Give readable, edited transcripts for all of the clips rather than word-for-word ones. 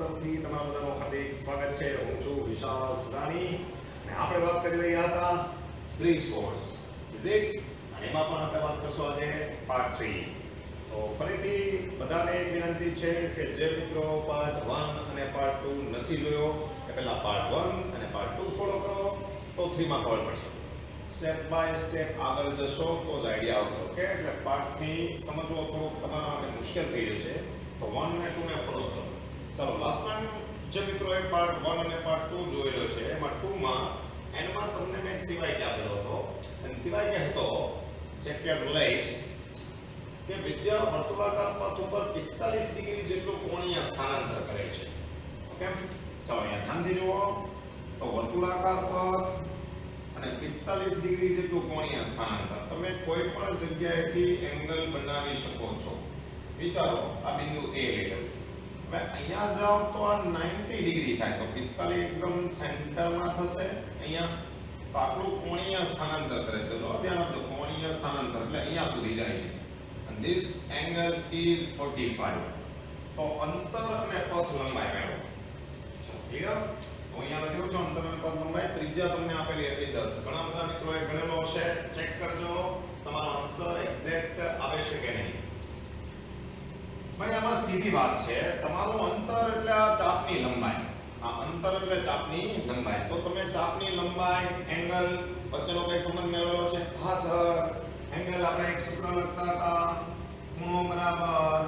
તરફથી તમારા બધાનું હાર્દિક સ્વાગત છે. હું છું વિશાલ સુદાણી અને આપણે વાત કરી રહ્યા હતા બ્રિજ કોર્સ ફિઝિક્સ અને એમાં પણ આપણે વાત કરશું આજે પાર્ટ 3. તો ફરીથી બધાને એક વિનંતી છે કે જે મિત્રો પાર્ટ 1 અને પાર્ટ 2 નથી જોયો એ પહેલા પાર્ટ 1 અને પાર્ટ 2 ફોલો કરો તો 3 માં ખબર પડશે. સ્ટેપ બાય સ્ટેપ આગળ જશો તો જ આઈડિયા આવશે. ઓકે, એટલે પાર્ટ 3 સમજવો થોડુંક તમારા માટે મુશ્કેલ થઈ જશે, તો 1 અને 2 ને ફોલો કરો. ચાલો, લાસ્ટ ટાઈમ જે મિત્રોએ પાર્ટ 1 અને પાર્ટ 2 જોયેલો છે એમાં 2 માં એન્ડમાં તમને મેં સિવાય કે આપેલો હતો અને સિવાય કે હતો ચેક યોર નોલેજ કે વિદ્યા વર્તુળાકાર પથ ઉપર 45 ડિગ્રી જેટલું કોણીય સ્થાનાંતર કરે છે. ઓકે, ચાલો અહીંયા ધ્યાનથી જુઓ. તો વર્તુળાકાર પથ અને 45 ડિગ્રી જેટલું કોણીય સ્થાનાંતર તમે કોઈ પણ જગ્યાએથી એંગલ બનાવી શકો છો. વિચારો, આ બિંદુ A લઈ લઉં છું. હવે અહીંયા જાઓ તો આ 90 ડિગ્રી થાય, તો 45 એકદમ સેન્ટરમાં થશે અહીંયા. તો આટલું કોણીય સ્થાનાંતર કરે તો ધ્યાન આપજો, કોણીય સ્થાનાંતર એટલે અહીંયા સુધી જાય છે. and this angle is 45. તો અંતર અને પથ લંબાઈ મેળવો. ક્લિયર? તો અહીંયા લખ્યું છે અંતર અને પથ લંબાઈ. ત્રિજ્યા તમને આપેલી હતી 10. ઘણા બધા મિત્રોએ ગણેલો હશે, ચેક કરજો તમારો આન્સર એક્ઝેક્ટ આવે છે કે નહીં. ભાઈ આમાં સીધી વાત છે, તમારું અંતર એટલે આ ચાપની લંબાઈ. આ અંતર એટલે ચાપની લંબાઈ. તો તમે ચાપની લંબાઈ, એંગલ વચ્ચેનો કઈ સંબંધ મેળવેલો છે? હા સર, એંગલ આપણે એક સૂત્ર લખતા હતા, ખૂણો બરાબર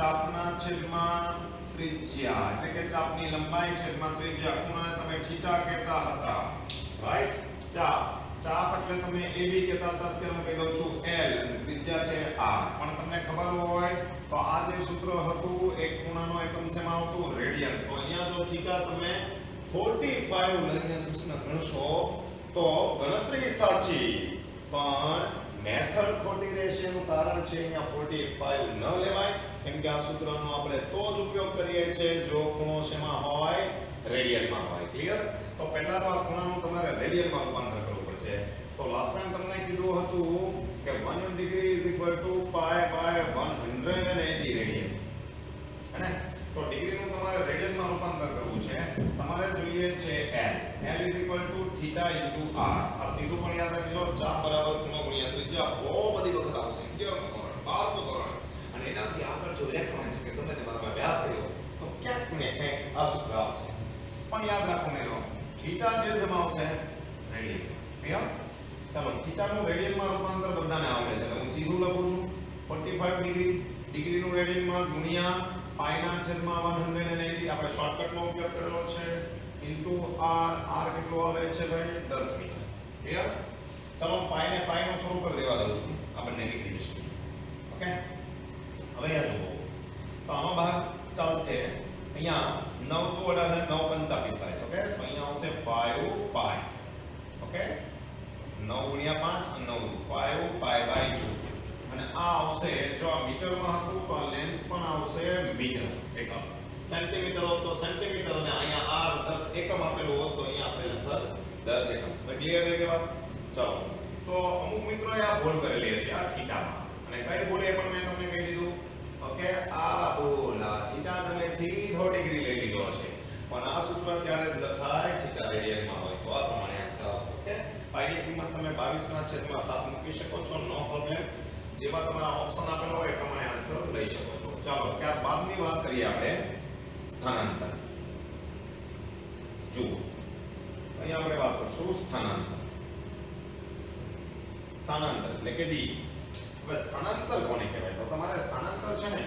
ચાપના છેદમાં ત્રિજ્યા, એટલે કે ચાપની લંબાઈ છેદમાં ત્રિજ્યા. ખૂણાને તમે થીટા કહેતા હતા, રાઈટ? ચાપ એટલે તમે AB કહેતા હતા, અત્યારે હું કહી દઉં છું L અને ત્રિજ્યા છે R. પણ તમને ખબર હોય તો આ જે સૂત્ર હતું એક ખૂણાનો એકમ શેમાં આવતું? રેડિયન. તો અહીંયા જો થીટા તમે 45 લઈને પ્રશ્ન ગણશો તો ગણતરી સાચી, પણ મેથડ ખોટી રહેશે. એનું કારણ છે અહીંયા 45 ન લેવાય, કેમ કે આ સૂત્રનો આપણે તો જ ઉપયોગ કરીએ છીએ જો ખૂણો શેમાં હોય? રેડિયનમાં હોય. ક્લિયર? તો પહેલા તો આ ખૂણાનું તમારે રેડિયનમાં રૂપાંતર કરવું પડશે. તો લાસ્ટ ટાઈમ તમને કીધું હતું કે 1 degree is equal to pi by 180 radian. હે? તો ડિગ્રીનું તમારે રેડિયનમાં રૂપાંતર કરવું છે. તમારે જોઈએ છે L. L is equal two theta into R. આ સીધું પણ યાદ રાખજો, ચાપ બરાબર ખૂણો ગુણ્યા ત્રિજ્યા. બહુ બધી વખત આવશે 11મું ધોરણ, 12મું ધોરણ અને એનાથી આગળ જો ઇલેક્ટ્રોનિક્સ કે ગમે તેમાં તમે અભ્યાસ કર્યો તો ક્યાંક ને ક્યાંક આ સૂત્ર આવશે. પણ યાદ રાખો મિત્રો, થીટા જે જમા આવશે રેડિયન. ક્લિયર? ચાલો, થીટાનું રેડિયનમાં રૂપાંતર બધાને આવડે છે, એટલે હું સીધું લખું છું 45 ડિગ્રી ડિગ્રીનું રેડિયનમાં ગુણ્યા પાઈના છેદમાં 180. આપણે શોર્ટકટનો ઉપયોગ કરેલો છે ઇન્ટુ R. R કેટલું આવે છે ભાઈ? 10 મીટર. ક્લિયર? ચાલો, પાઈને પાઈનું સ્વરૂપ જ રહેવા દઉં છું, આપણને નીકળી જશે. ઓકે, હવે યાદ જુઓ. તો આનો ભાગ ચાલશે અહીંયા 9 તો 18 9 5 45. ઓકે, તો અહીંયા આવશે 5 પાઈ. ઓકે, 9 ગુણ્યા 5 9 5 પાઈ બાય 2. અને આ આવશે, જો આ મીટરમાં હતું તો આ લેન્થ પણ આવશે મીટર એકમ. સેન્ટીમીટર હોત તો સેન્ટીમીટર, અને અહીંયા r 10 એકમ આપેલું હોત તો અહીંયા આપણે લખત 10 એકમ. હવે ક્લિયર થઈ ગયું? ચાલો, તો અમુક મિત્રોએ આ ભૂલ કરેલી હશે આ થીટામાં, અને કઈ ભૂલ એ પણ મેં તમને કહી દીધું. ઓકે, આ ભૂલ, આ થીટા તમે સીધો ડિગ્રી લઈ લીધો હશે, પણ આ સૂત્ર ત્યારે જ લખાય થીટા રેડિયનમાં હોય તો આ પ્રમાણે આન્સર આવશે. ઓકે, પાઈની કિંમત તમે 22/7 મૂકી શકો છો, નો પ્રોબ્લેમ. જેમાં તમારા ઓપ્શન આપેલો હોય એ પ્રમાણે આન્સર લઈ શકો છો. ચાલો, ત્યાર બાદની વાત કરીએ આપણે સ્થાનાંતર. જુઓ, અહીંયા આપણે વાત કરશું સ્થાનાંતર. સ્થાનાંતર એટલે કે D. હવે સ્થાનાંતર કોને કહેવાય? તો તમારે સ્થાનાંતર છે ને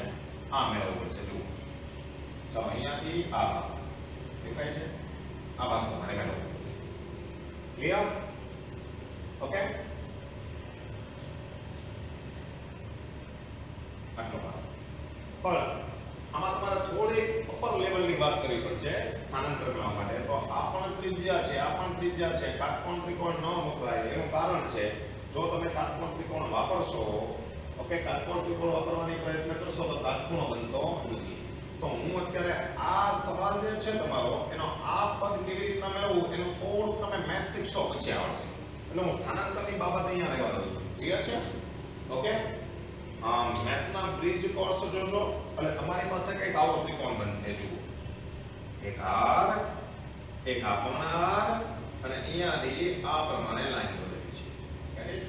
આ મેળવવું પડશે. જુઓ, ચાલો, અહીંયાથી આ ભાગ દેખાય છે, આ ભાગ તમારે મેળવવો પડશે. ક્લિયર? ઓકે, આટલો ભાગ. પણ આમાં તમારે થોડી અપર લેવલની વાત કરવી પડશે સ્થાનાંતર કરવા માટે. તો આ પણ ત્રિજ્યા છે, આ પણ ત્રિજ્યા છે, કાટકોણ ત્રિકોણ ન વપરાય એનું કારણ છે, જો તમે કાટકોણ ત્રિકોણ વાપરશો, ઓકે, કાટકોણ ત્રિકોણ વાપરવાની પ્રયત્ન કરશો તો કાટખૂણો બનતો નથી. તો હું અત્યારે આ સવાલ જે છે તમારો, એનો આ પદ કેવી રીતના મેળવવું એનું થોડુંક તમે મેથ શીખશો પછી આવડશે. એટલે હું સ્થાનાંતરની બાબત અહીંયા રહેવા દઉં છું. ક્લિયર છે? ઓકે, મેથ્સના બ્રિજ કોર્સ જોજો એટલે તમારી પાસે કંઈક આવો ત્રિકોણ બનશે. જુઓ, એક આર, એક આ પણ આર, અને અહીંયાથી આ પ્રમાણે લાઈન દોરેલી છે. Get it?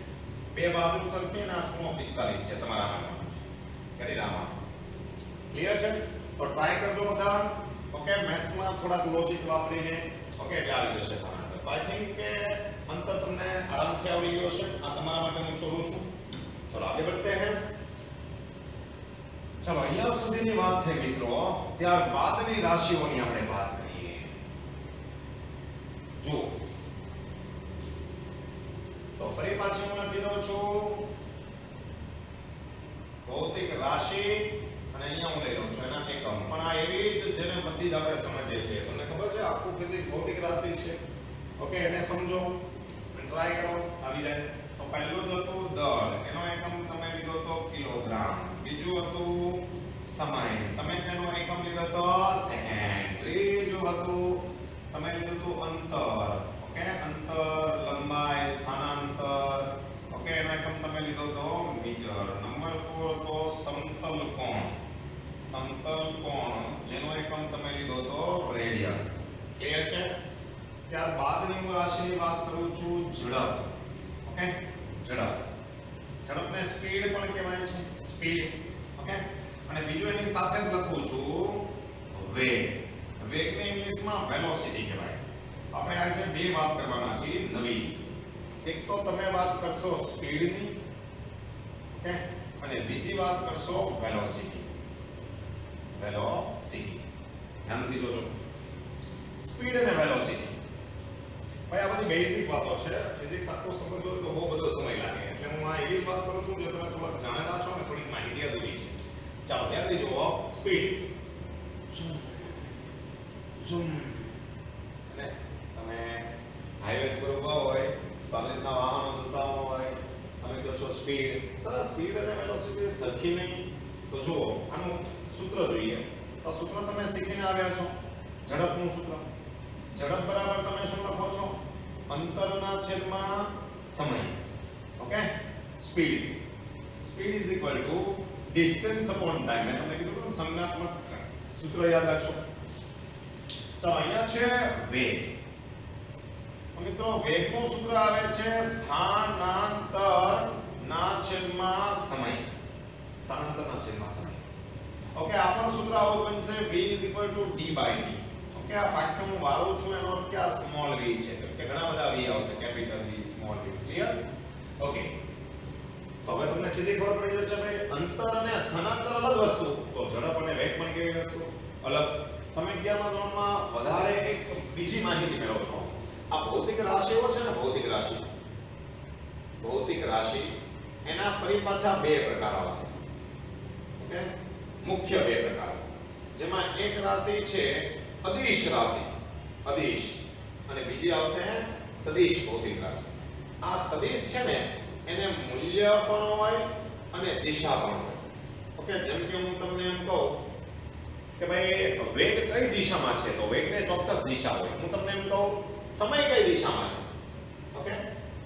બે બાજુ સરખી અને આ ખૂણો 45 છે તમારા માટે છે. Get it? આમાં ક્લિયર છે? તો ટ્રાય કરજો બધા. ઓકે, મેથ્સ માં થોડાક લોજિક વાપરીને ઓકે એટલે આવી જશે તમારા. તો આઈ થિંક કે અંતર તમને આરામથી આવડી ગયો છે. આ તમારા માટે હું છોડું છું. ચલો આગળ बढ़ते हैं. ચલો અહીંયા સુધીની વાત થઈ મિત્રો. ત્યારબાદની રાશિઓની આપણે વાત કરીએ. જુઓ તો ફરી પાછી હું લખી દઉં છું ભૌતિક રાશિ અને અહીંયા હું લઈ લઉં છું એના એકમ. પણ આ એવી જ જેને બધી જ આપણે સમજીએ છીએ. તમને ખબર છે આખું ફિઝિક્સ ભૌતિક રાશિ છે. ઓકે, એને સમજો અને ટ્રાય કરો આવી જાય. તો પહેલું જ હતું દળ, એનો એકમ તમે લીધો તો કિલોગ્રામ. બીજું હતું સમય, તમે તેનો એકમ લીધો તો સેકન્ડ. ત્રીજું હતું તમે લીધું તો અંતર. ઓકે, અંતર, લંબાઈ, સ્થાનાંતર. ઓકે, એનો એકમ તમે લીધો તો મીટર. નંબર 4 હતો સમતલ કોણ. સમતલ કોણ જેનો એકમ તમે લીધો તો રેડિયન. ક્લિયર છે? ત્યારબાદની હું રાશિની વાત કરું છું ઝડપ. ઓકે, ઝડપ. ઝડપને સ્પીડ પણ કહેવાય છે. સ્પીડ. ઓકે, અને બીજું એની સાથે જ લખું છું વેગ. વેગને ઇંગ્લિશમાં વેલોસિટી કહેવાય. આપણે આજે બે વાત કરવાના છીએ નવી. એક તો તમે વાત કરશો સ્પીડની, ઓકે, અને બીજી વાત કરશો વેલોસિટી. વેલોસિટી ધ્યાનથી જોજો. સ્પીડ અને વેલોસિટી ભાઈ આ બધી બેઝિક વાતો છે. ફિઝિક્સ આખું સમજવું હોય તો બહુ બધો સમય લાગે. એટલે હું આ એવી જ વાત કરું છું જે તમે થોડાક જાણેલા છો અને થોડીક માહિતી અધૂરી છે. ચાલો ધ્યાનથી જુઓ. સ્પીડ અને તમે હાઈવેસ પર ઊભા હોય તો આ રીતના વાહનો જતા હોય, તમે કહો છો સ્પીડ. સરસ, સ્પીડ અને વેલોસિટી સરખી નહીં. તો જુઓ આનું સૂત્ર જોઈએ. તો સૂત્ર તમે શીખીને આવ્યા છો. ઝડપનું સૂત્ર. ઝડપ બરાબર તમે શું લખો છો? અંતરના છેદમાં સમય. Okay, speed. Speed is equal two distance upon time. મેં તમને કીધું કે સંજ્ઞાત્મક સૂત્ર યાદ રાખશો. ચાલો અહીંયા છે વેગ. મિત્રો વેગનું સૂત્ર આવે છે સ્થાનાંતરના છેદમાં સમય. સ્થાનાંતરના છેદમાં સમય. ઓકે, આપણું સૂત્ર આવું બનશે v d/t. ઓકે, આ પાઠ્ય હું વાળું છું એનો અર્થ કે આ સ્મોલ v છે. કે ઘણા બધા v આવશે, capital v, small v. Clear? Okay, તો હવે તમને સીધી ખબર પડી જશે ભાઈ અંતર અને સ્થાનાંતર અલગ વસ્તુ, તો ઝડપ અને વેગ પણ કેવી વસ્તુ અલગ. તમે 11મા ધોરણમાં વધારે એક બીજી માહિતી મેળવો છો. આ ભૌતિક રાશિઓ છે ને, ભૌતિક રાશિ. ભૌતિક રાશિ એના ફરી પાછા બે પ્રકાર આવશે. ઓકે, મુખ્ય બે પ્રકાર. જેમાં એક રાશિ છે અદિશ રાશિ, અદિશ, અને બીજી આવશે સદિશ ભૌતિક રાશિ. આ સદિશ છે ને એને મૂલ્ય પણ હોય અને દિશા પણ હોય. ઓકે, જેમ કે હું તમને એમ કહું કે ભાઈ વેગ કઈ દિશામાં છે, તો વેગને ચોક્કસ દિશા હોય. હું તમને એમ કહું સમય કઈ દિશામાં છે, ઓકે,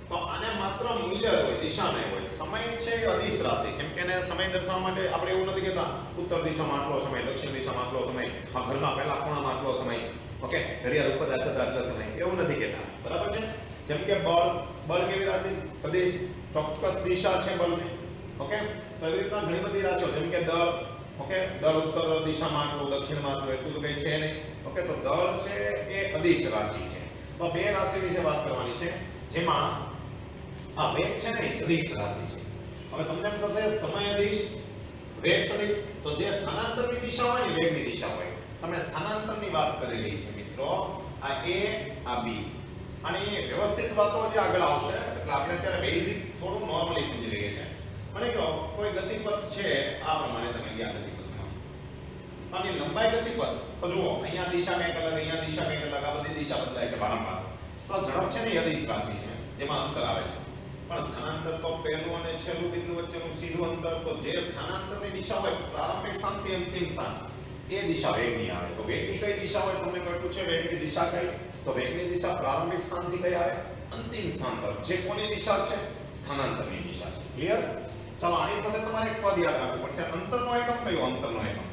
તો આને માત્ર મૂલ્ય હોય, દિશા નહીં હોય. સમય છે એ અદિશ રાશિ. કેમ કે એને સમય દર્શાવવા માટે આપણે એવું નથી કહેતા ઉત્તર દિશામાં આટલો સમય, દક્ષિણ દિશામાં આટલો સમય, આ ઘરના પહેલા ખૂણામાં આટલો સમય, ઓકે, ઘડિયાળ ઉપર આટલો સમય, એવું નથી કહેતા. બરાબર છે? જેમ કે બળ, બળ કેવી રાશિ? સદિશ, ચોક્કસ દિશા છે બળની. ઓકે, તો એવી રીતના ઘણી બધી રાશિઓ. જેમ કે દળ, ઓકે, દળ ઉત્તર દિશામાં આટલું, દક્ષિણમાં આટલું, એટલું તો કઈ છે નહીં. ઓકે, તો દળ છે એ અદિશ રાશિ છે. તો બે રાશિ વિશે વાત કરવાની છે જેમાં આ વેગ છે ને એ સદિશ રાશિ છે. હવે તમને એમ થશે સમય અદિશ, વેગ સદિશ, તો જે સ્થાનાંતરની દિશા હોય ને વેગની દિશા હોય. તમે સ્થાનાંતરની વાત કરેલી છે મિત્રો. આ a, આ b. અને વ્યવસ્થિત વાતો જે આગળ આવશે એટલે આપણે અત્યારે બેઝિક થોડું નોર્મલી સમજી લઈએ છીએ. મને કહો કોઈ ગતિપથ છે આ પ્રમાણે તમે ગયા ગતિપથમાં. આની લંબાઈ ગતિપથ તો જુઓ અહીંયા દિશા કંઈક અલગ, અહીંયા દિશા કંઈક અલગ, આ બધી દિશા બદલાય છે વારંવાર. તો ઝડપ છે ને એ અદિશ રાશિ છે જેમાં અંતર આવે છે. પણ સ્થાનાંતર તો પહેલું અને છેલ્લું બિંદુ વચ્ચેનું સીધું અંતર, તો જે સ્થાનાંતરની દિશા હોય પ્રારંભિક સ્થાનથી અંતિમ સ્થાન એ દિશા વેગની આવે. તો વેગની કઈ દિશા હોય તમને કોઈ પૂછે વેગની દિશા કઈ, તો વેગની દિશા પ્રારંભિક સ્થાનથી કઈ આવે? અંતિમ સ્થાન તરફ. જે કોની દિશા છે? સ્થાનાંતરની દિશા છે. ક્લિયર? ચાલો આની સાથે તમારે એક પદ યાદ રાખવું પડશે. અંતરનો એકમ કયો? અંતરનો એકમ,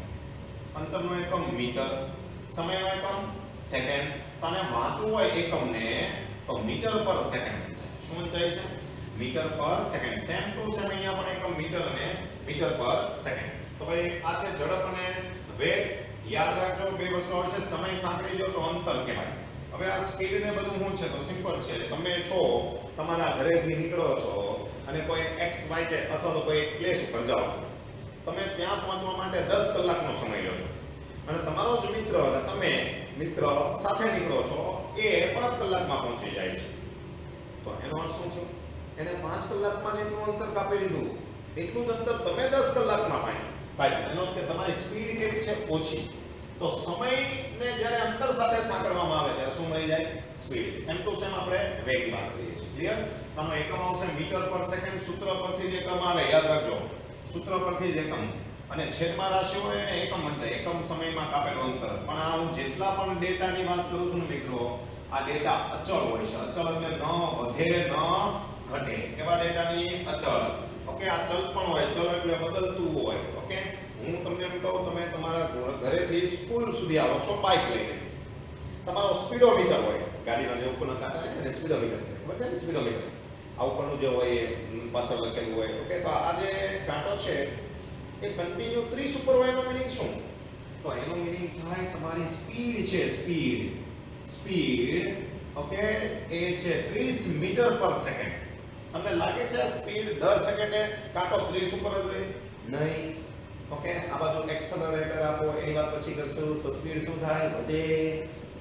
અંતરનો એકમ મીટર. સમયનો એકમ સેકન્ડ. તને વાંચવું હોય એકમને તો મીટર પર સેકન્ડ વંચાય. શું વંચાય છે? મીટર પર સેકન્ડ. સેમ ટુ સેમ અહીંયા પણ એકમ મીટર અને મીટર પર સેકન્ડ. તો ભાઈ આ છે ઝડપ અને વેગ. યાદ રાખજો બે વસ્તુ આવે છે, સમય સાંકળી લો તો અંતર કહેવાય. હવે આ સ્પીડ ને બધું શું છે તો સિમ્પલ છે. તમે છો તમારા ઘરેથી નીકળો છો અને કોઈ x y કે અથવા તો કોઈ પ્લેસ ઉપર જાઓ છો. તમે ત્યાં પહોંચવા માટે 10 કલાકનો સમય લો છો અને તમારો જ મિત્ર અને તમે મિત્ર સાથે નીકળો છો એ 5 કલાકમાં પહોંચી જાય છે. તો એનો અર્થ શું થયો? એને 5 કલાકમાં જેટલું અંતર કાપી લીધું એટલું જ અંતર તમે 10 કલાકમાં પામ્યા. એનો અર્થ કે તમારી સ્પીડ કેવી છે? ઓછી. તો સમયને જ્યારે અંતર સાથે સાંકળવામાં આવે ત્યારે શું મળી જાય? સ્પીડ. સેમ ટુ સેમ આપણે વેગની વાત કરીએ છીએ. ક્લિયર? આનો એકમ આવશે મીટર પર સેકન્ડ. સૂત્ર પરથી જ એકમ આવે, યાદ રાખજો. સૂત્ર પરથી જ એકમ અને છેદમાં રાશિ હોય એને એકમ વંચાય. એકમ સમયમાં કાપેલું અંતર. પણ આ હું જેટલા પણ ડેટાની વાત કરું છું ને મિત્રો, આ ડેટા અચળ હોય છે. અચળ એટલે ન વધે ન ઘટે. કેવા ડેટાની? અચળ. ઓકે, આ ચલ પણ હોય. ચલ એટલે બદલતું હોય. ઓકે, હું તમને એમ કહું, તમે તમારા ઘરેથી સ્કૂલ સુધી આવો છો બાઇક લઈને. તમારો સ્પીડોમીટર હોય. ગાડીમાં જે ઉપરનો કાંટો હોય ને સ્પીડોમીટર ખબર છે ને? સ્પીડોમીટર આ ઉપરનું જે હોય એ પાછળ લખેલું હોય. ઓકે, તો આ જે કાંટો છે એ કન્ટિન્યુ 30 ઉપર હોય. એનો મીનિંગ શું? તો એનો મીનિંગ થાય તમારી સ્પીડ છે. સ્પીડ ઓકે એ છે 30 મીટર પર સેકન્ડ. તમને લાગે છે સ્પીડ દર સેકન્ડે કાંટો 30 ઉપર જ રહે? નહીં. ઓકે, આ બાજુ એક્સેલરેટર આપો એની વાત પછી કરશું તો સ્પીડ શું થાય? વધે.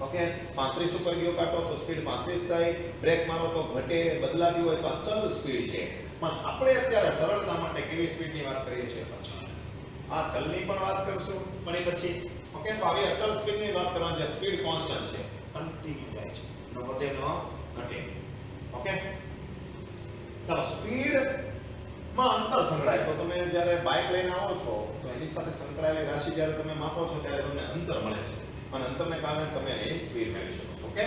ઓકે, 35 ઉપર ગયો કાંટો તો સ્પીડ 35 થાય. બ્રેક મારો તો ઘટે, બદલાતી હોય તો આ ચલ સ્પીડ છે. પણ આપણે અત્યારે સરળતા માટે કેવી સ્પીડની વાત કરીએ છીએ? અચળ. આ ચલની પણ વાત કરશું પણ એ પછી. ઓકે, તો આવી અચળ સ્પીડની વાત કરવાની છે. સ્પીડ કોન્સ્ટન્ટ છે, કન્ટિન્યુ જાય છે, ન વધે ન ઘટે. ઓકે, ચાલો સ્પીડ માં અંતર સંકળાય તો તમે જ્યારે બાઇક લઈને આવો છો તો એની સાથે સંકળાયેલી રાશિ જ્યારે તમે માપો છો ત્યારે તમને અંતર મળે છે અને અંતરને કારણે તમે એની સ્પીડ મેળવી શકો છો. ઓકે,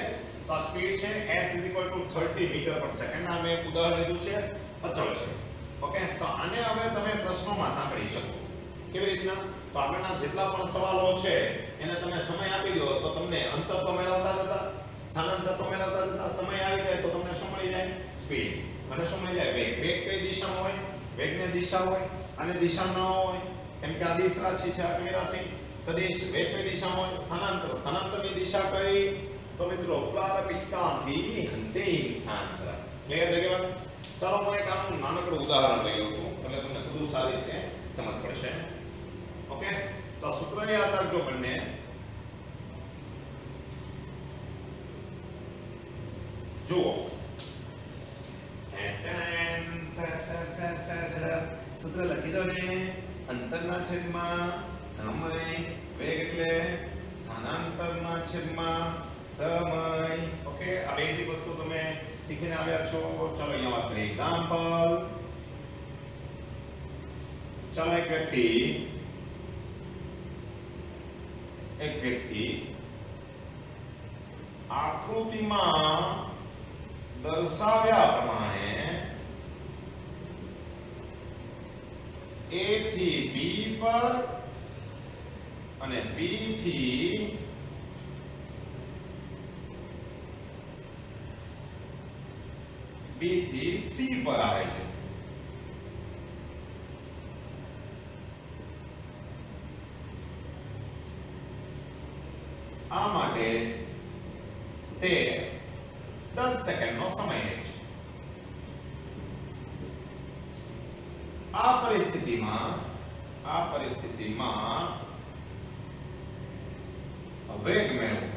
તો આ સ્પીડ છે s 30 મીટર પર સેકન્ડ. આ મેં ઉદાહરણ લીધું છે, અચળ છે. ઓકે, તો આને હવે તમે પ્રશ્નોમાં સાંકળી શકો. કેવી રીતના? તો આગળના જેટલા પણ સવાલો છે એને તમે સમય આપી દો તો તમને અંતર તો મેળવતા જતા, સ્થાનાંતર તો મેળવતા જતા, સમય આવી જાય તો તમને શું મળી જાય? સ્પીડ. અને શું મળી જાય? વેગ. વેગ કઈ દિશામાં હોય? વેગની દિશા હોય અને દિશા ન હોય. કેમ કે આ દિશ રાશિ છે, આ કઈ રાશિ? સદિશ. વેગ કઈ દિશામાં હોય? સ્થાનાંતર. સ્થાનાંતરની દિશા કઈ? તો મિત્રો પ્રારંભિક સ્થાનથી અંતિમ સ્થાન તરફ. ક્લિયર થઈ ગયું? ચાલો હું એક આનું નાનકડું ઉદાહરણ લઈ લઉં છું એટલે તમને વધુ સારી રીતે સમજ પડશે. ઓકે, તો સૂત્ર યાદ રાખજો બંને. જુઓ, સૂત્ર લખી દો ને. અંતરના છેદમાં સમય, વેગ એટલે સ્થાનાંતરના છેદમાં સમય. ઓકે, આ બેઝિક વસ્તુ તમે શીખીને આવ્યા છો. ચાલો અહીંયા વાત કરીએ. એક્ઝામ્પલ. ચાલો એક વ્યક્તિ આકૃતિમાં દર્શાવ્યા પ્રમાણે A થી B પર અને B થી C પર આવે છે. આ માટે તે 10 સેકન્ડનો સમય લે છે. આ પરિસ્થિતિમાં વેગ મેળવો.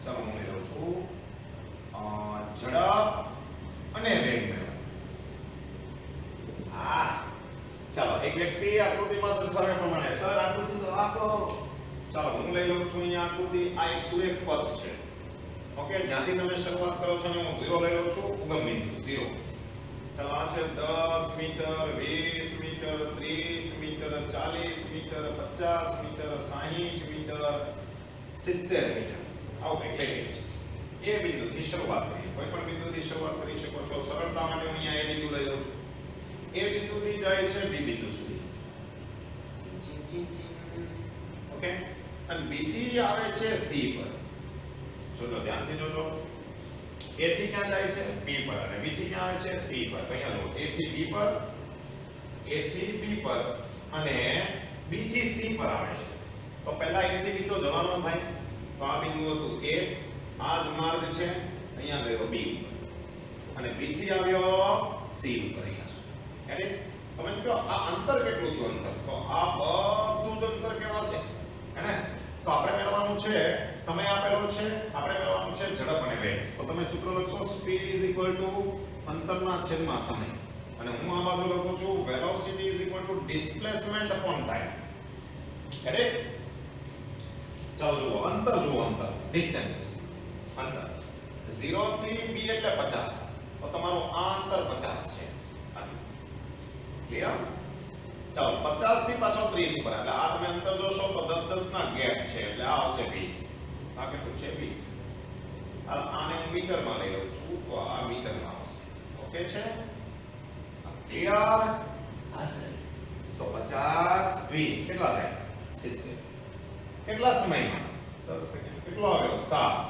ચાલો હું લઉં છું ઝડપ અને વેગ મેળવો. ચાલો એક વ્યક્તિ આકૃતિમાં દર્શાવ્યા પ્રમાણે, સર આકૃતિ તો આખો. ચાલો હું લઈ લઉં છું અહીંયા આકૃતિ. આ એક સુરેખ પથ છે. ઓકે, જ્યાંથી તમે શરૂઆત કરો છો ને હું 0 લઈ લઉં છું, ઉગમ બિંદુ 0. ચાલો આ છે 10 meter, 20 meter, 30 meter, 40 meter, 50 meter, 60 meter, 70 meter. આવું કંઈક લઈ લઈએ. એ બિંદુથી શરૂઆત કરીએ. કોઈ પણ બિંદુથી શરૂઆત કરી શકો છો. સરળતા માટે હું અહીંયા એ બિંદુ લઈ લઉં છું. એ બિંદુથી જાય છે બી બિંદુ સુધી. ઓકે, અને B થી આવે છે C પર. જોજો ધ્યાનથી જોજો. A થી ક્યાં જાય છે? B પર. અને B થી ક્યાં આવે છે? C પર. તો અહીંયા જો A થી B પર, A થી B પર અને B થી C પર આવે છે. તો પહેલા A થી B તો જવાનો થાય. તો આ બિંદુ હતું A, આ જ માર્ગ છે. અહીંયા ગયો B અને B થી આવ્યો C ઉપર અહીંયા. એટલે તમે કહો આ અંતર કેટલું થયું અંતર? તો આ બધું જ અંતર કેવા છે? હે? તો આપણે મેળવવાનું છે સમય આપેલો છે, આપણે મેળવવાનું છે ઝડપ અને વેગ. તો તમે સૂત્ર લખશો સ્પીડ ઇઝ ઇક્વલ ટુ અંતરના છેદમાં સમય. અને હું આ બાજુ લખું છું velocity is equal two displacement upon time. Correct? ચાલો જુઓ અંતર, જુઓ અંતર, ડિસ્ટન્સ, અંતર 0 થી B એટલે 50. તો તમારું આ અંતર 50 છે. ક્લિયર? ચાલો 50 થી પાછો 30 ઉપર. એટલે આ તમે અંતર જોશો તો 10 10 ના ગેપ છે. એટલે આ હશે 20. આ કેટલું છે? 20. આને હું મીટરમાં લઈ લઉં છું. તો આ મીટરમાં આવશે. ઓકે છે? ક્લિયર? હશે. તો 50 20 કેટલા થાય? 70. કેટલા સમયમાં? 10 સેકન્ડ. કેટલો આવ્યો? 7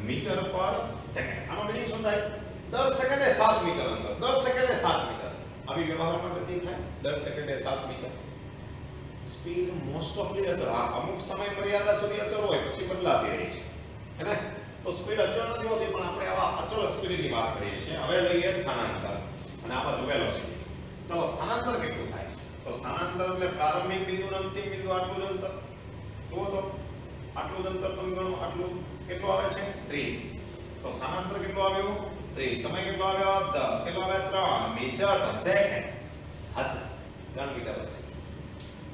મીટર પર સેકન્ડ. આનો મિનિંગ શું થાય? દર સેકન્ડે 7 મીટર અંતર. દર સેકન્ડે 7 મીટર. આવી વ્યવહારમાં ગતિ થાય દર સેકન્ડે 7 મીટર. સ્પીડ મોસ્ટ ઓફલી અચળ. અમુક સમય મર્યાદા સુધી અચળ હોય પછી બદલાતી રહે છે. હે ને? તો સ્પીડ અચળ નથી હોતી પણ આપણે આવા અચળ સ્પીડની વાત કરીએ છીએ. હવે લઈએ સ્થાનાંતર અને આ બાજુ વેલોસિટી. ચલો સ્થાનાંતર કેટલું થાય? તો સ્થાનાંતર એટલે પ્રારંભિક બિંદુ અને અંતિમ બિંદુ આટલું જ અંતર. જુઓ તો આટલું જ અંતર તમે ગણો. આટલું કેટલું આવે છે? 30. તો સ્થાનાંતર કેટલું આવ્યું? 30. સમય કેટલો આવ્યો? 10. કેટલો આવ્યો? 3 મીટર પર સેકન્ડ. હશે 3 મીટર પર સેકન્ડ.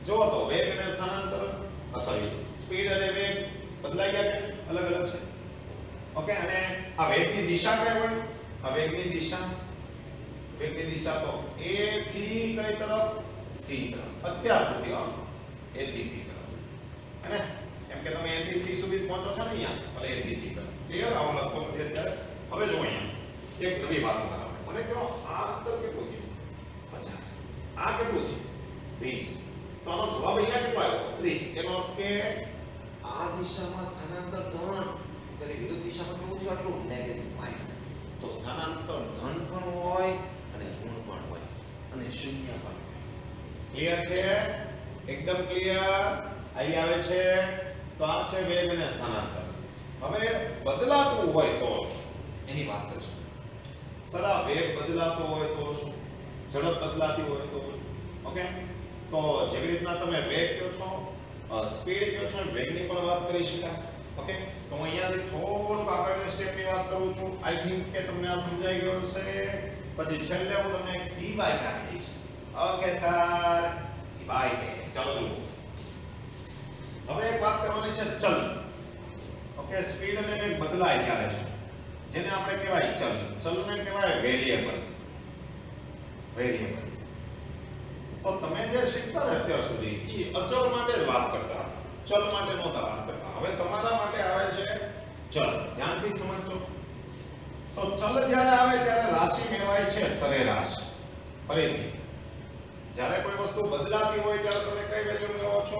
જો તો વેગ અને સ્થાનાંતર સોરી સ્પીડ અને વેગ બદલાઈ ગયા કે અલગ અલગ છે. ઓકે. અને આ વેગની દિશા કઈ હોય? આ વેગની દિશા તો A થી કઈ તરફ? C તરફ. અત્યાર સુધી A થી C તરફ. હે કેમ કે તમે A થી C સુધી પહોંચો છો ને અહીંયા. એટલે A થી C તરફ. ક્લિયર? આવું લખતો નથી અત્યારે. હવે જો અહીંયા એક નવી વાત બનાવો. મને કહો આ અંતર કેટલું છે? 50. આ કેટલું છે? 20. તો આનો જવાબ અહીંયા કેટલો આવ્યો? 30. એનો અર્થ કે આ દિશામાં સ્થાનાંતર ધન, ત્યારે વિરુદ્ધ દિશામાં કેવું છે? આટલું નેગેટિવ માઈનસ. તો સ્થાનાંતર ધન પણ હોય અને ઋણ પણ હોય અને શૂન્ય પણ. ક્લિયર છે? એકદમ ક્લિયર. અહીં આવે છે તો આ છે વેગ અને સ્થાનાંતર. હવે બદલાતું હોય તો એની વાત કરીશું. સરા વેગ બદલાતો હોય તો શું? ઝડપ બદલાતી હોય તો શું? ઓકે. તો જેવી રીતના તમે વેગ કહો છો, સ્પીડ કહો છો, વેગની પણ વાત કરી શકાય. ઓકે. તો હું અહીંયાથી થોડુંક આગળના સ્ટેપની વાત કરું છું. આઈ થિંક કે તમને આ સમજાઈ ગયું છે. પછી છેલ્લે હું તમને એક સિવાય કાઢી દઈશ. ઓકે સર, સિવાય કે ચાલો જુઓ. હવે એક વાત કરવાની છે ચલ. ઓકે. સ્પીડ અને વેગ બદલાય ત્યારે છે જેને આપણે કહેવાય ચલ. ચલને કહેવાય વેરિયેબલ. તો તમે જે શીખતા ને અત્યાર સુધી એ અચળ માટે જ વાત કરતા હતા, ચલ માટે નહોતા વાત કરતા. હવે તમારા માટે આવે છે ચલ. ધ્યાનથી સમજજો. તો ચલ જ્યારે આવે ત્યારે રાશિ મેળવાય છે સરેરાશ. ફરીથી જ્યારે કોઈ વસ્તુ બદલાતી હોય ત્યારે તમે કઈ વેલ્યુ મેળવો છો?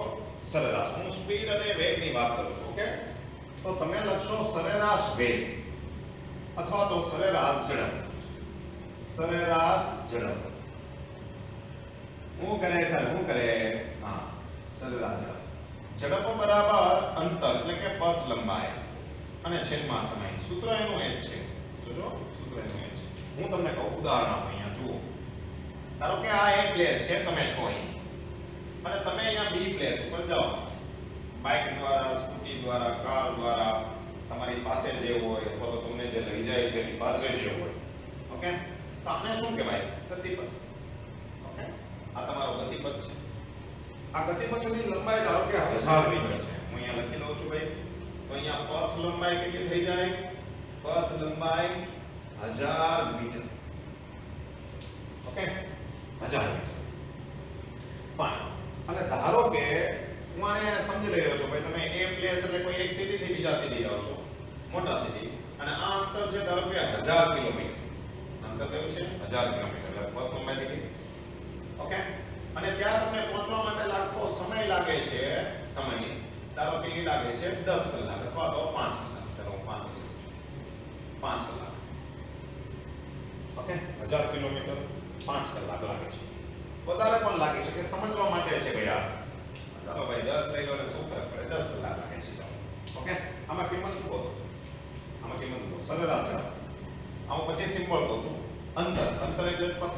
સરેરાશ. હું સ્પીડ અને વેગની વાત કરું છું. ઓકે. તો તમે લખશો સરેરાશ વેગ અથવા તો સરેરાશ ઝડપ. સરેરાશ ઝડપ. હું કરે સર? હું કરે? હા, સરેરાશ ઝડપ. ઝડપ બરાબર અંતર એટલે કે પથ લંબાઈ અને છેદમાં સમય. સૂત્ર એનું એ જ છે. જોજો સૂત્ર એનું એ જ છે. હું તમને કહું ઉદાહરણ આપું. અહીંયા જુઓ. ધારો કે આ એક પ્લેસ છે, તમે છો અહીં અને તમે અહીંયા બી પ્લેસ ઉપર જાઓ છો. બાઇક દ્વારા, સ્કૂટી દ્વારા, કાર દ્વારા, તમારી પાસે જે હોય અથવા તો તમને જે લઈ જાય છે એની પાસે જે હોય. ઓકે. તો આને શું કહેવાય? ગતિપથ. ઓકે. આ તમારો ગતિપથ છે. આ ગતિપથની લંબાઈ ધારો કે 1000 મીટર છે. હું અહીંયા લખી દઉં છું ભાઈ. તો અહીંયા પથ લંબાઈ કેટલી થઈ જાય? પથ લંબાઈ 1000 મીટર. ઓકે. 1000 મીટર. ફાઇન. અને ધારો કે હું આને સમજી રહ્યો છું ભાઈ, તમે એ પ્લેસ એટલે કોઈ એક સિટી થી બીજા સિટી જાઓ છો, મોટા સિટી, અને આ અંતર છે ધારો કે 1000 કિલોમીટર. અંતર કયું છે? 1000 કિલોમીટર. એટલે પથ લંબાઈ થઈ. ઓકે. અને ત્યાં તમને પહોંચવા માટે લાગતો સમય લાગે છે સમય ધારો કે એ લાગે છે 10 કલાક અથવા તો 5 કલાક. ચલો હું 5 લઉં છું. 5 કલાક. ઓકે 1000 કિલોમીટર 5 કલાક લાગે છે. વધારે પણ લાગી શકે, સમજવા માટે છે ભાઈ આ. ચાલો ભાઈ 10 લઈ લો ને શું ફરક પડે, 10 કલાક લાગે છે. ચાલો ઓકે આમાં કિંમત મૂકો. આમાં કિંમત મૂકો સરેરાશ. આમાં પછી સિમ્બોલ કહું છું. અંતર એટલે પથ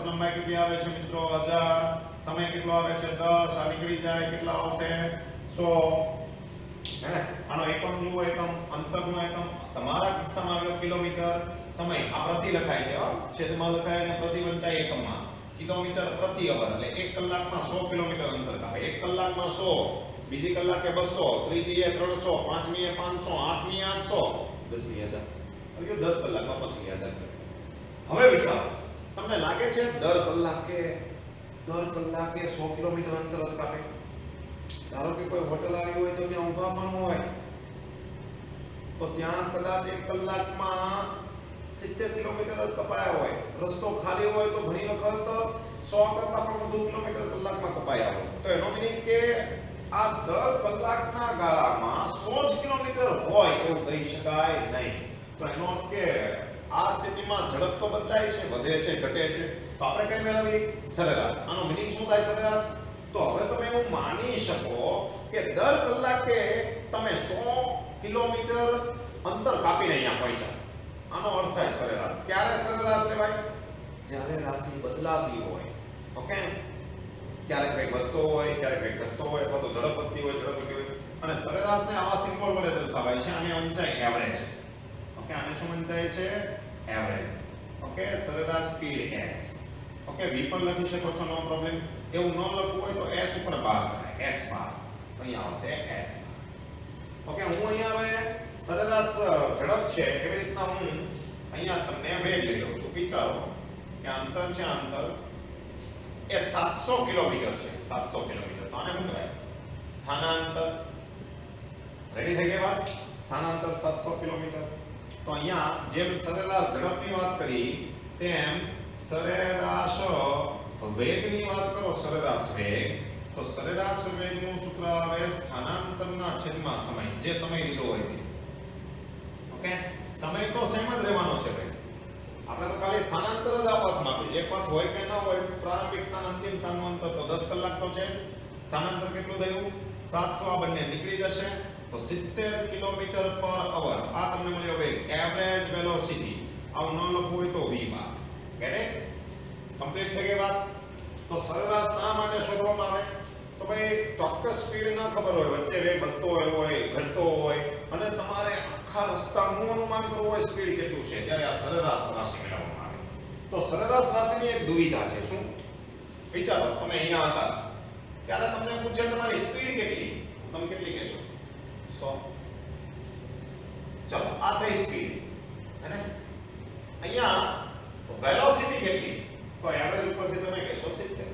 લંબાઈ કેટલી આવે છે મિત્રો? 1000. સમય કેટલો આવે છે? 10. આ નીકળી જાય કેટલા આવશે? 100. હે ને? આનો એકમ જુઓ, એકમ અંતરનો એકમ તમારા કિસ્સામાં આવ્યો કિલોમીટર. સમય આ પ્રતિ લખાય છે, છેદમાં લખાય અને પ્રતિ વંચાય એકમમાં. કિલોમીટર પ્રતિ અવર એટલે 1 કલાકમાં 100 કિલોમીટર અંતર કાપે. 1 કલાકમાં 100, બીજી કલાકે 200, ત્રીજી એ 300, પાંચમી એ 500, આઠમી 800, 10મી 1000. હવે 10 કલાકમાં પહોંચી ગયા 1000. હવે વિચારો, તમને લાગે છે દર કલાકે 100 કિલોમીટર અંતર જ કાપે? ધારો કે કોઈ હોટલ આવી હોય તો ત્યાં ઊભા પણ હોય તો ત્યાં કદાચ 1 કલાકમાં 70 કિલોમીટર જ કપાયા હોય. રસ્તો ખાલી હોય તો ઘણી વખત 100 કરતા પણ વધુ કિલોમીટર કલાકમાં કપાયા હોય. તો એનો મીનિંગ કે આ દર કલાકના ગાળામાં 100 જ કિલોમીટર હોય એવું કહી શકાય નહીં. તો એનો અર્થ કે આ સ્થિતિમાં ઝડપ તો બદલાય છે, વધે છે, ઘટે છે. તો આપણે કઈ મેળવીએ? સરેરાશ. આનો મીનિંગ શું થાય સરેરાશ? તો હવે તમે એવું માની શકો કે દર કલાકે તમે 100 કિલોમીટર અંતર કાપીને અહીંયા પહોંચ્યા. આનો અર્થ થાય સરેરાશ. ક્યારે સરેરાશ લેવાય? જ્યારે રાશિ બદલાતી હોય. ઓકે ક્યારેક કંઈક વધતો હોય, ક્યારેક કંઈક ઘટતો હોય, અથવા તો ઝડપ વધતી હોય, ઝડપ ઘટતી હોય. અને સરેરાશને આવા સિમ્બોલ વડે દર્શાવાય છે. આને વંચાય એવરેજ. ઓકે આને શું વંચાય છે? એવરેજ. ઓકે સરેરાશ સ્પીડ s. ઓકે v પણ લખી શકો છો, નો પ્રોબ્લેમ. એવું ન લખવું હોય તો s ઉપર બાર કરાય, s બાર. અહીંયા આવશે s. ઓકે હું અહીંયા હવે સરેરાશ ઝડપ છે એવી રીતના હું અહીંયા તમને વેગ લઈ લઉં છું. વિચારો કે અંતર છે, અંતર એ 700 કિલોમીટર છે. 700 કિલોમીટર. તો આને શું કહેવાય? સ્થાનાંતર. રેડી થઈ ગયા વાત? સ્થાનાંતર 700 કિલોમીટર. તો અહીંયા જેમ સરેરાશ ઝડપની વાત કરી તેમ સરેરાશ વેગની વાત કરો. સરેરાશ વેગ તો સરેરાશ વેગનું સૂત્ર આવે સ્થાનાંતરના છેદમાં સમય. જે સમય લીધો હોય તે. ઓકે સમય તો સેમ જ રહેવાનો છે ભાઈ. આપણે તો ખાલી સ્થાનાંતર જ આ પથમાં આપીએ. એક પથ હોય કે ન હોય, પ્રારંભિક સ્થાન અંતિમ સ્થાનનું અંતર તો 10 કલાક તો છે. સ્થાનાંતર કેટલું થયું? 700. આ બંને નીકળી જશે તો 70 કિલોમીટર પર અવર. આ તમને મળ્યો વેગ, એવરેજ વેલોસિટી. આવું ન લખવું હોય તો v bar. Get it? Complete થઈ ગઈ વાત. તો સરેરાશ શા માટે શોધવામાં આવે? તો ભાઈ ચોક્કસ સ્પીડ ન ખબર હોય, વચ્ચે વેગ વધતો હોય, ઘટતો હોય અને તમારે આખા રસ્તાનું અનુમાન કરવું હોય સ્પીડ કેટલું છે, ત્યારે આ સરેરાશ રાશિ મેળવવામાં આવે. તો સરેરાશ રાશિની એક દુવિધા છે. શું? વિચારો તમે અહીંયા હતા ત્યારે તમને પૂછે તમારી સ્પીડ કેટલી? તમે કેટલી કહેશો? 100. ચલો આ થઈ સ્પીડ. હે ને? અહીંયા વેલોસિટી કેટલી? તો એવરેજ ઉપરથી તમે કહેશો 70.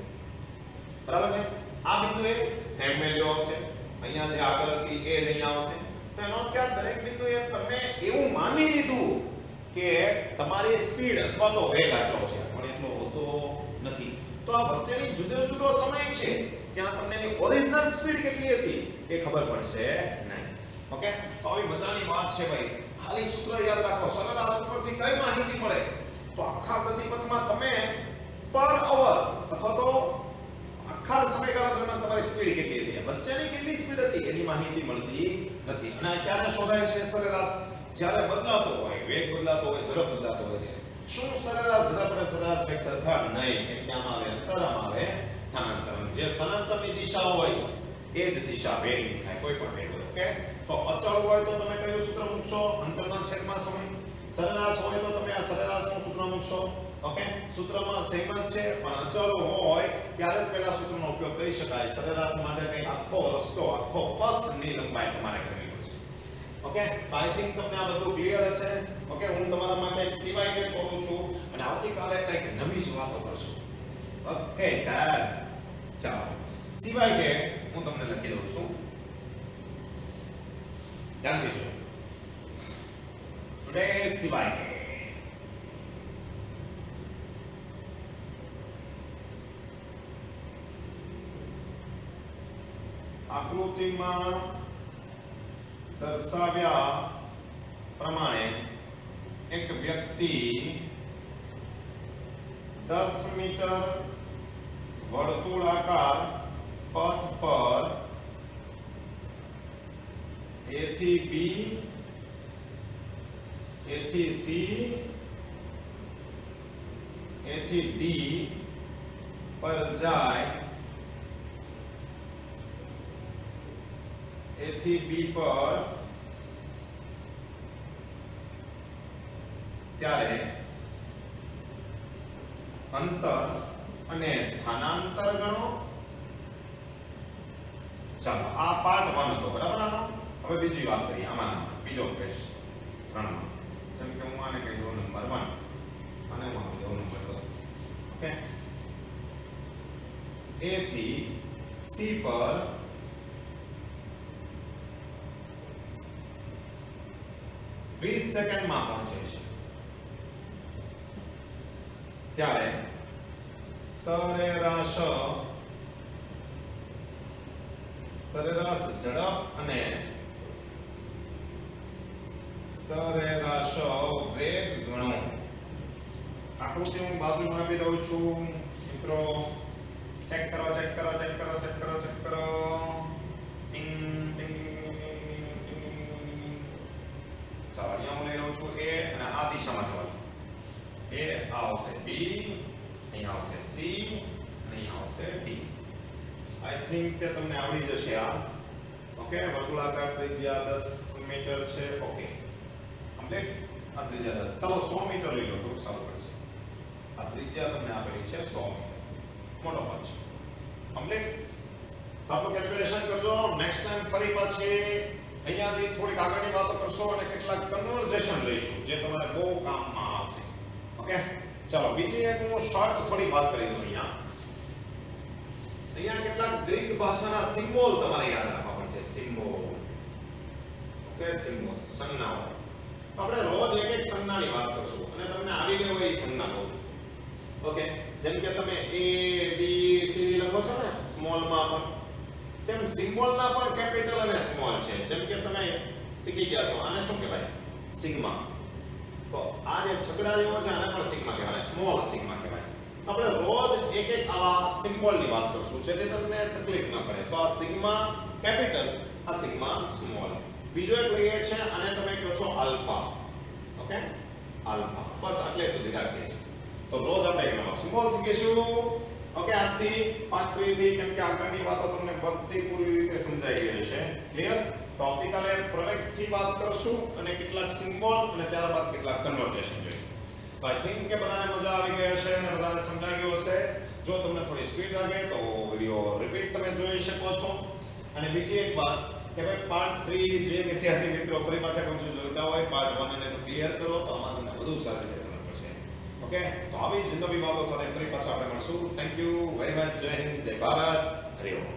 બરાબર છે? આ બિંદુએ સેમ વેલ્યુ આવશે. અહીંયા જે આગળ હતી એ જ અહીંયા આવશે. તો એનો અર્થ કે આ દરેક બિંદુએ તમે એવું માની લીધું કે તમારી સ્પીડ અથવા તો વેગ આટલો છે, પણ એટલો હોતો નથી. તો આ વચ્ચેની જુદો જુદો સમય છે, ત્યાં તમને એની ઓરિજિનલ સ્પીડ કેટલી હતી એ ખબર પડશે નહીં. ઓકે તો આવી મજાની વાત છે ભાઈ. ખાલી સૂત્ર યાદ રાખો. સરેરાશ ઉપરથી કઈ માહિતી મળે? તો આખા ગતિપથમાં તમે પર અવર અથવા તો આખા સમયગાળા દરમિયાન તમારી સ્પીડ કેટલી હતી, વચ્ચેની કેટલી સ્પીડ હતી એની માહિતી મળતી નથી. અને આ ક્યારે શોધાય છે સરેરાશ? જ્યારે બદલાતો હોય, વેગ બદલાતો હોય, ઝડપ બદલાતો હોય. શું સરેરાશ ઝડપ અને સરેરાશ વેગ સરખા નહીં? ક્યાં આવે? અંતરમાં આવે સ્થાનાંતર. જે સ્થાનાંતરની દિશા હોય એ જ દિશા વેગની થાય, કોઈ પણ વેગ હોય. ઓકે તો અચળ હોય તો તમે કયું સૂત્ર મૂકશો? અંતરના છેદમાં સમય. સરેરાશ હોય તો તમે આ સરેરાશનું સૂત્ર મૂકશો. ઓકે સૂત્રમાં સેમ જ છે, પણ અચળ હોય ત્યારે જ પહેલા સૂત્રનો ઉપયોગ કરી શકાય. સરેરાશ માટે કંઈક આખો રસ્તો, આખો પથની લંબાઈ તમારે કરવી પડશે. ઓકે તો આઈ થિંક તમને આ બધું ક્લિયર હશે. ઓકે હું તમારા માટે એક સિવાય કે છોડું છું અને આવતીકાલે કંઈક નવી જ વાતો કરશું. ઓકે સર ચાલો સિવાય કે હું તમને લખી દઉં છું. ધ્યાનથી જોજો. ટુડે સિવાય કે આકૃતિમાં દર્શાવ્યા પ્રમાણે એક વ્યક્તિ 10 મીટર વર્તુળાકાર પથ પર A થી B, A થી C, A થી D પર જાય, A થી B પર ત્યારે અંતર અને સ્થાનાંતર ગણો. ચાલો આ પાર્ટ 1 હતો બરાબર. આનો હવે બીજી વાત કરીએ. આમાં બીજો ક્વેશ 3 માં જેમ કે હું આને કહી દઉં નંબર 1 અને હું કહી દઉં નંબર 2. ઓકે, A થી C પર વીસ સેકન્ડમાં પહોંચે છે ત્યારે સરેરાશ ઝડપ અને સરેરાશ વેગ ગણો. આકૃતિ હું બાજુમાં આપી દઉં છું મિત્રો. ચેક કરો. ટિંગ ટિંગ. ચાલો અહીંયા હું લઈ લઉં છું A અને આ દિશામાં જવા છું. A આવશે B, અહીંયા આવશે C અને અહીંયા આવશે D. આઈ થિંક કે તમને આવડી જશે આ. ઓકે, વર્તુળાકાર ત્રિજ્યા 10 મીટર છે. Okay, complete. આ ત્રિજ્યા 10. ચાલો 100 મીટર લઈ લો તો સારું પડશે. આ ત્રિજ્યા તમને આપેલી છે 100 મીટર. મોટો પદ છે. કમ્પ્લીટ. તો આપણે કેલ્ક્યુલેશન કરજો. નેક્સ્ટ ટાઈમ ફરી પાછી અહીંયાથી થોડીક આગળની વાતો કરશો અને કેટલાક કન્વર્ઝેશન લઈશું જે તમારે બહુ કામમાં આવશે. ઓકે, ચાલો બીજી એક હું શોર્ટ થોડી વાત કરી દઉં. અહીંયા કેટલાક ગ્રીક ભાષાના સિમ્બોલ તમારે યાદ રાખવા પડશે. સિમ્બોલ. ઓકે, સિમ્બોલ સંજ્ઞાઓ. તો આપણે રોજ એક સંજ્ઞાની વાત કરશું અને તમને આવી ગઈ હોય એ સંજ્ઞા કહું છું. ઓકે, જેમ કે તમે A, B, C લખો છો ને સ્મોલમાં પણ, તેમ સિમ્બોલના પણ કેપિટલ અને સ્મોલ છે. જેમ કે તમે શીખી ગયા છો આને શું કહેવાય? સિગ્મા. તો આ જે છગડા જેવો છે આને પણ સિગ્મા કહેવાય, સ્મોલ સિગ્મા કહેવાય. આપણે રોજ એક આવા સિમ્બોલની વાત કરશું જેથી તમને તકલીફ ન પડે. તો આ સિગ્મા કેપિટલ, આ સિગ્મા સ્મોલ. બીજો એક લઈએ છે આને તમે કહો છો આલ્ફા. Okay, alpha. બસ આટલે સુધી રાખીએ છીએ. તો રોજ આપણે એનો સિમ્બોલ શીખીશું. ઓકે, આજથી પાર્ટ 3 થી, કેમ કે આગળની વાતો તમને બધી પૂરી રીતે સમજાઈ ગઈ હશે. ક્લિયર? તો આવતીકાલે પ્રવેગથી વાત કરશું અને કેટલાક સિમ્બોલ અને ત્યારબાદ કેટલાક કન્વર્ઝેશન જોઈશું. તો આઈ થિંક કે બધાને મજા આવી ગઈ હશે અને બધાને સમજાઈ ગયું હશે. જો તમને થોડી સ્પીડ લાગે તો વિડિયો રિપીટ તમે જોઈ શકો છો. અને બીજી એક વાત કે ભાઈ પાર્ટ 3 જે વિદ્યાર્થી મિત્રો ફરી પાછા કોન્સેપ્ટ જોઈતા હોય પાર્ટ 1 અને ક્લિયર કરો તો આમાં તમને વધુ સારી રીતે સમજ પડશે. ઓકે, તો આવી જ નવી વાતો સાથે ફરી પાછા આપણે મળશું. Thank you very much. જય હિન્દ, જય ભારત, હરિ ઓમ.